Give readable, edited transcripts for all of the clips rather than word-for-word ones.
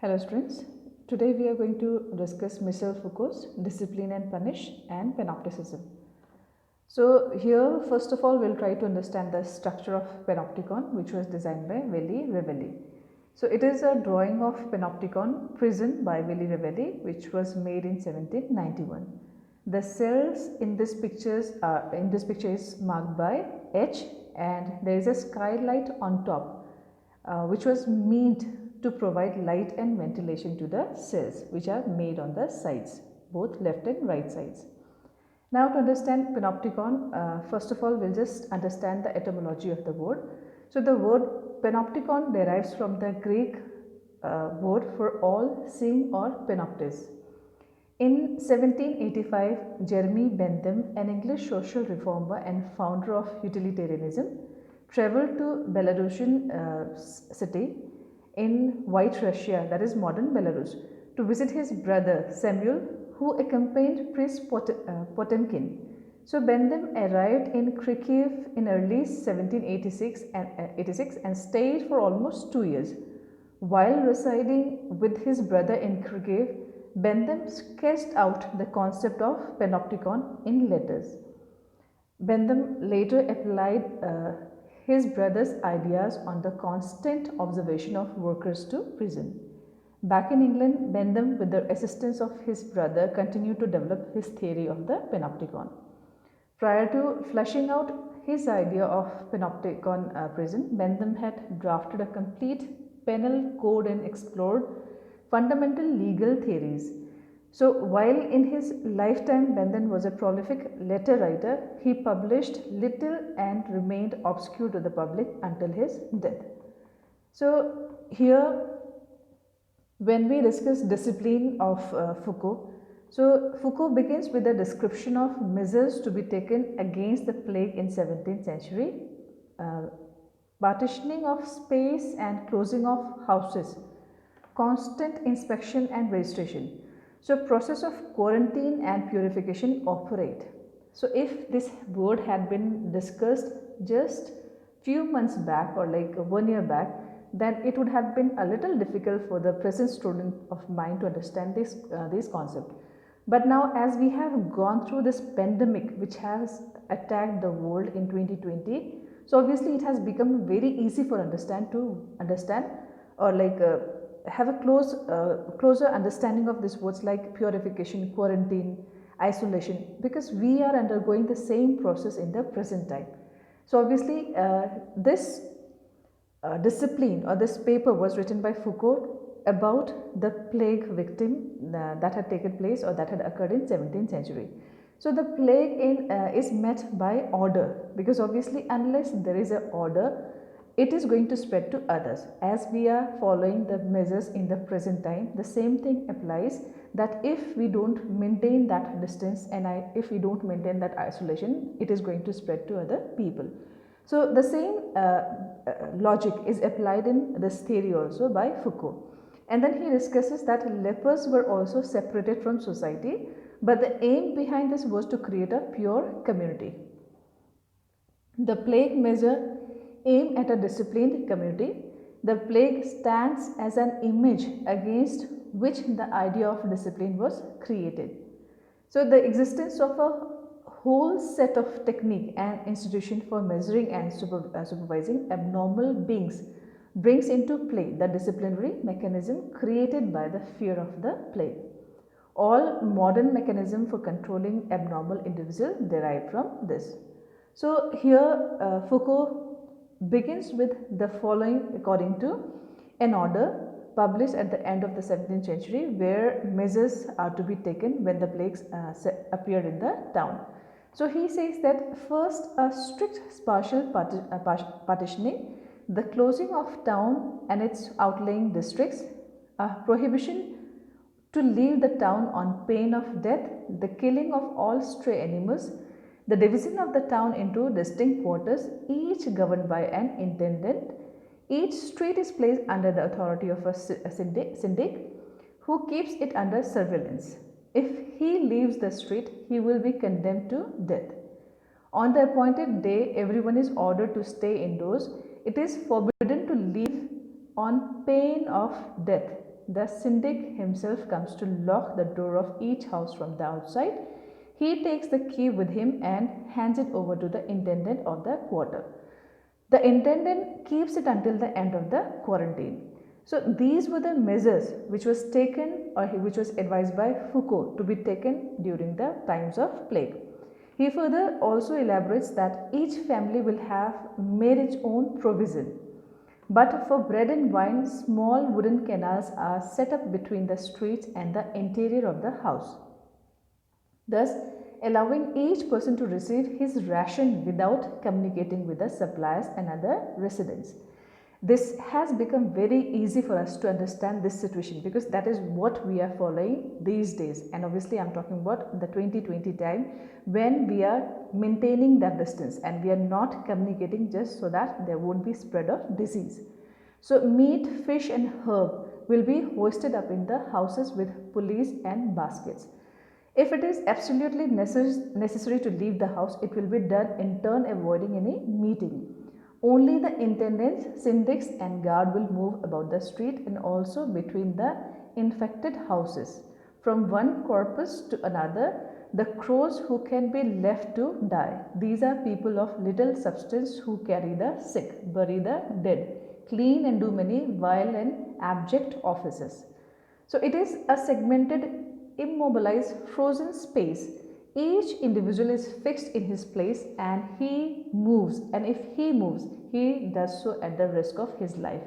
Hello students, today we are going to discuss Michel Foucault's Discipline and Punish and Panopticism. So here first of all we'll try to understand the structure of Panopticon, which was designed by Willy Revelli. So it is a drawing of Panopticon prison by Willy Revelli, which was made in 1791. The cells in this picture is marked by H, and there is a skylight on top, which was meant to provide light and ventilation to the cells, which are made on the sides, both left and right sides. Now to understand Panopticon, first of all we'll just understand the etymology of the word. So the word Panopticon derives from the Greek word for all seeing or panoptes. In 1785, Jeremy Bentham, an English social reformer and founder of utilitarianism, traveled to Belarusian city in White Russia, that is modern Belarus, to visit his brother Samuel, who accompanied Prince Potemkin. So Bentham arrived in Kharkiv in early 1786 and stayed for almost 2 years. While residing with his brother in Kharkiv, Bentham sketched out the concept of panopticon in letters. Bentham later applied his brother's ideas on the constant observation of workers to prison. Back in England, Bentham, with the assistance of his brother, continued to develop his theory of the panopticon. Prior to fleshing out his idea of panopticon prison, Bentham had drafted a complete penal code and explored fundamental legal theories. So while in his lifetime Bentham was a prolific letter writer, he published little and remained obscure to the public until his death. So here when we discuss discipline of Foucault, so Foucault begins with a description of measures to be taken against the plague in 17th century, partitioning of space and closing of houses, constant inspection and registration. So process of quarantine and purification operate. So if this word had been discussed just few months back or like 1 year back, then it would have been a little difficult for the present student of mine to understand this concept. But now as we have gone through this pandemic which has attacked the world in 2020, so obviously it has become very easy for understand or like have a closer understanding of these words like purification, quarantine, isolation, because we are undergoing the same process in the present time. So obviously this discipline or this paper was written by Foucault about the plague victim that had taken place or that had occurred in 17th century. So the plague is met by order, because obviously unless there is an order, it is going to spread to others. As we are following the measures in the present time, the same thing applies, that if we don't maintain that distance and if we don't maintain that isolation, it is going to spread to other people. So the same logic is applied in this theory also by Foucault. And then he discusses that lepers were also separated from society, but the aim behind this was to create a pure community. The plague measure aim at a disciplined community. The plague stands as an image against which the idea of discipline was created. So the existence of a whole set of technique and institution for measuring and supervising abnormal beings brings into play the disciplinary mechanism created by the fear of the plague. All modern mechanism for controlling abnormal individuals derive from this. So here Foucault begins with the following according to an order published at the end of the 17th century, where measures are to be taken when the plagues appeared in the town. So he says that first a strict spatial partitioning, the closing of town and its outlying districts, a prohibition to leave the town on pain of death, the killing of all stray animals, the division of the town into distinct quarters, each governed by an intendant. Each street is placed under the authority of a syndic who keeps it under surveillance. If he leaves the street, he will be condemned to death. On the appointed day, everyone is ordered to stay indoors. It is forbidden to leave on pain of death. the syndic himself comes to lock the door of each house from the outside. He takes the key with him and hands it over to the intendant of the quarter. The intendant keeps it until the end of the quarantine. So these were the measures which was taken or which was advised by Foucault to be taken during the times of plague. He further also elaborates that each family will have made its own provision. But for bread and wine, small wooden canals are set up between the streets and the interior of the house, thus allowing each person to receive his ration without communicating with the suppliers and other residents. This has become very easy for us to understand this situation because that is what we are following these days, and obviously I am talking about the 2020 time when we are maintaining that distance and we are not communicating just so that there won't be spread of disease. So meat, fish and herb will be hoisted up in the houses with pulleys and baskets. If it is absolutely necessary to leave the house, it will be done in turn, avoiding any meeting. Only the intendants, syndics and guard will move about the street and also between the infected houses. From one corpus to another, the crows who can be left to die. These are people of little substance who carry the sick, bury the dead, clean and do many vile and abject offices. So it is a segmented, immobilized, frozen space. Each individual is fixed in his place and he moves, and if he moves, he does so at the risk of his life,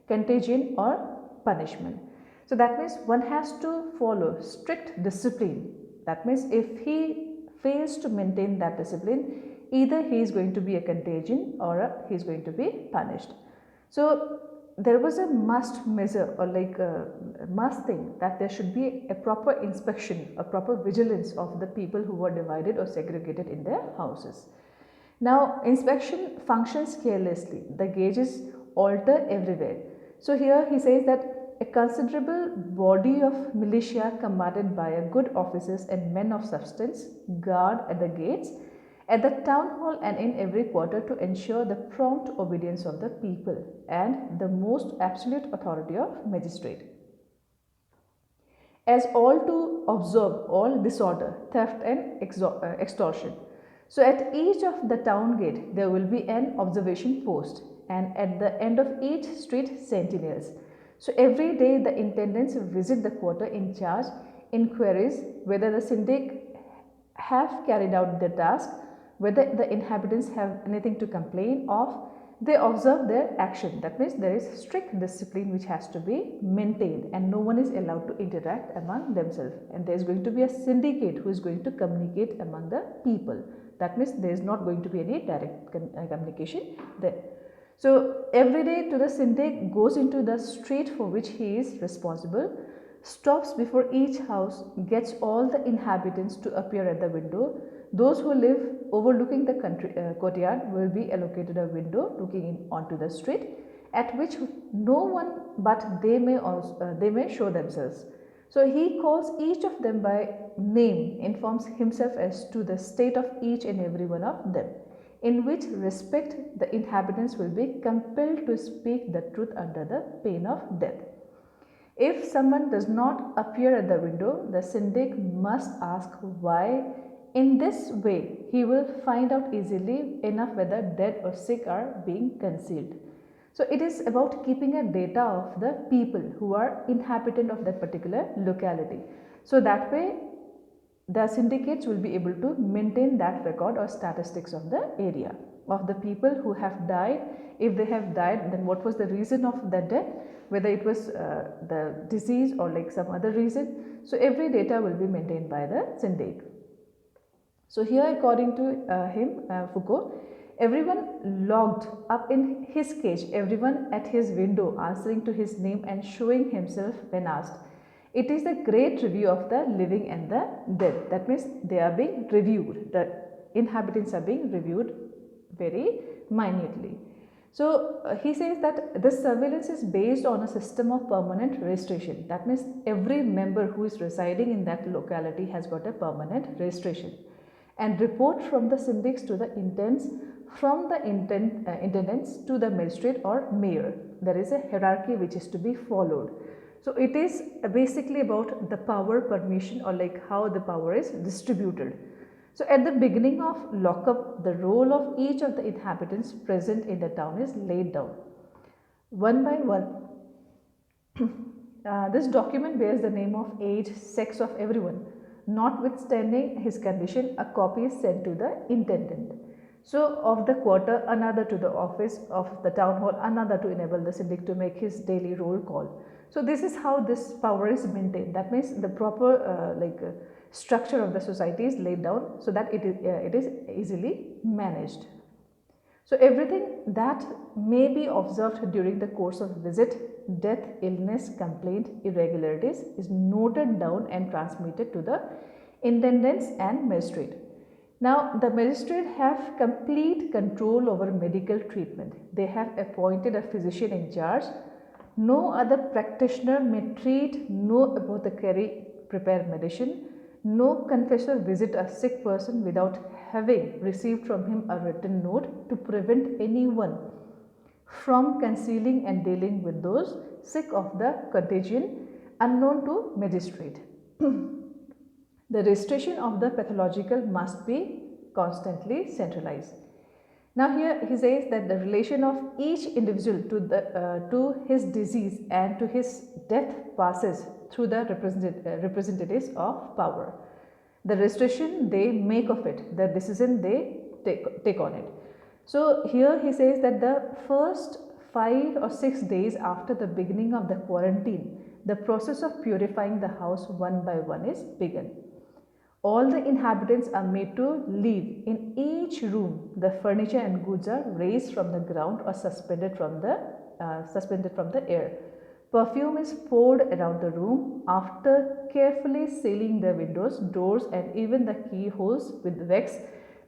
contagion or punishment. So that means one has to follow strict discipline. That means if he fails to maintain that discipline, either he is going to be a contagion or he is going to be punished. So there was a must measure or like a must thing that there should be a proper inspection, a proper vigilance of the people who were divided or segregated in their houses. Now inspection functions carelessly. The gauges alter everywhere. So here he says that a considerable body of militia commanded by a good officers and men of substance guard at the gates, at the town hall and in every quarter to ensure the prompt obedience of the people and the most absolute authority of magistrate. As all to observe all disorder, theft and extortion. So at each of the town gate there will be an observation post and at the end of each street sentinels. So every day the intendants visit the quarter in charge, inquiries whether the syndic have carried out their task, whether the inhabitants have anything to complain of. They observe their action. That means there is strict discipline which has to be maintained and no one is allowed to interact among themselves, and there is going to be a syndicate who is going to communicate among the people. That means there is not going to be any direct communication there. So every day to the syndic goes into the street for which he is responsible, stops before each house, gets all the inhabitants to appear at the window. Those who live overlooking the courtyard will be allocated a window looking in onto the street, at which no one but they may show themselves. So he calls each of them by name, informs himself as to the state of each and every one of them, in which respect the inhabitants will be compelled to speak the truth under the pain of death. If someone does not appear at the window, the syndic must ask why. In this way, he will find out easily enough whether dead or sick are being concealed. So it is about keeping a data of the people who are inhabitant of that particular locality. So that way the syndicates will be able to maintain that record or statistics of the area, of the people who have died. If they have died, then what was the reason of the death, whether it was the disease or like some other reason. So every data will be maintained by the syndic. So here according to Foucault, everyone locked up in his cage, everyone at his window answering to his name and showing himself when asked. It is the great review of the living and the dead. That means they are being reviewed. The inhabitants are being reviewed very minutely. So he says that this surveillance is based on a system of permanent registration. That means every member who is residing in that locality has got a permanent registration, and report from the syndics to the intents, from the intendants to the magistrate or mayor. There is a hierarchy which is to be followed. So it is basically about the power permission, or like how the power is distributed. So at the beginning of lockup, the role of each of the inhabitants present in the town is laid down. One by one, this document bears the name of age, sex of everyone. Notwithstanding his condition, a copy is sent to the intendant. So of the quarter, another to the office of the town hall, another to enable the syndic to make his daily roll call. So this is how this power is maintained. That means the proper structure of the society is laid down so that it is easily managed. So everything that may be observed during the course of visit, death, illness, complaint, irregularities is noted down and transmitted to the intendants and magistrate. Now the magistrate have complete control over medical treatment. They have appointed a physician in charge. No other practitioner may treat, no apothecary prepare medicine. No confessor visit a sick person without having received from him a written note to prevent anyone from concealing and dealing with those sick of the contagion unknown to magistrate. The registration of the pathological must be constantly centralized. Now here he says that the relation of each individual to his disease and to his death passes through the representatives of power. The registration they make of it, the decision they take on it. So here he says that the first 5 or 6 days after the beginning of the quarantine, the process of purifying the house one by one is begun. All the inhabitants are made to live. In each room, the furniture and goods are raised from the ground or suspended from the air. Perfume is poured around the room. After carefully sealing the windows, doors and even the keyholes with wax,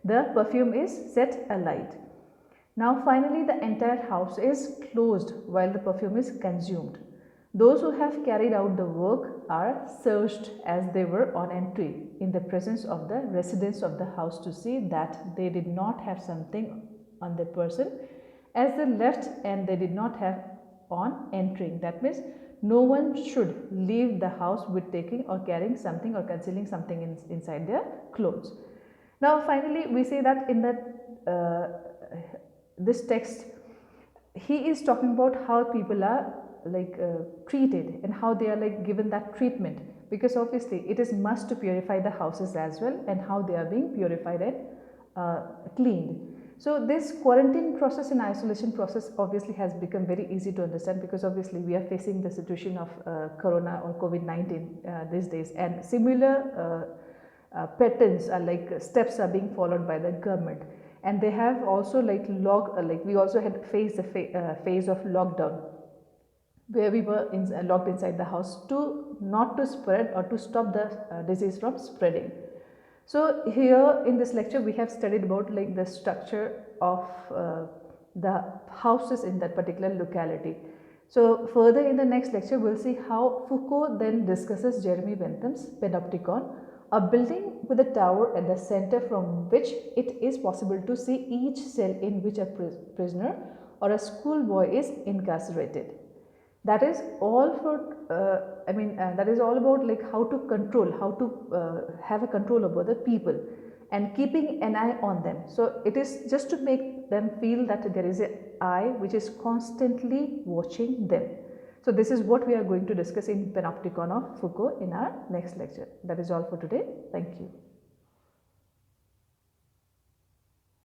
the perfume is set alight. Now finally the entire house is closed while the perfume is consumed. Those who have carried out the work are searched as they were on entry in the presence of the residents of the house to see that they did not have something on their person as they left and they did not have on entering. That means no one should leave the house with taking or carrying something or concealing something inside their clothes. Now finally we say that in this text he is talking about how people are treated and how they are given that treatment, because obviously it is must to purify the houses as well, and how they are being purified and cleaned. So this quarantine process and isolation process obviously has become very easy to understand, because obviously we are facing the situation of corona or COVID-19 these days, and similar patterns are steps are being followed by the government, and they have also we also had faced the phase of lockdown, where we were locked inside the house not to spread or to stop the disease from spreading. So here in this lecture we have studied about the structure of the houses in that particular locality. So further in the next lecture we will see how Foucault then discusses Jeremy Bentham's Panopticon, a building with a tower at the center from which it is possible to see each cell in which a prisoner or a schoolboy is incarcerated. That is all for that is all about how to control, how to have a control over the people and keeping an eye on them. So it is just to make them feel that there is an eye which is constantly watching them. So this is what we are going to discuss in Panopticon of Foucault in our next lecture. That is all for today. Thank you.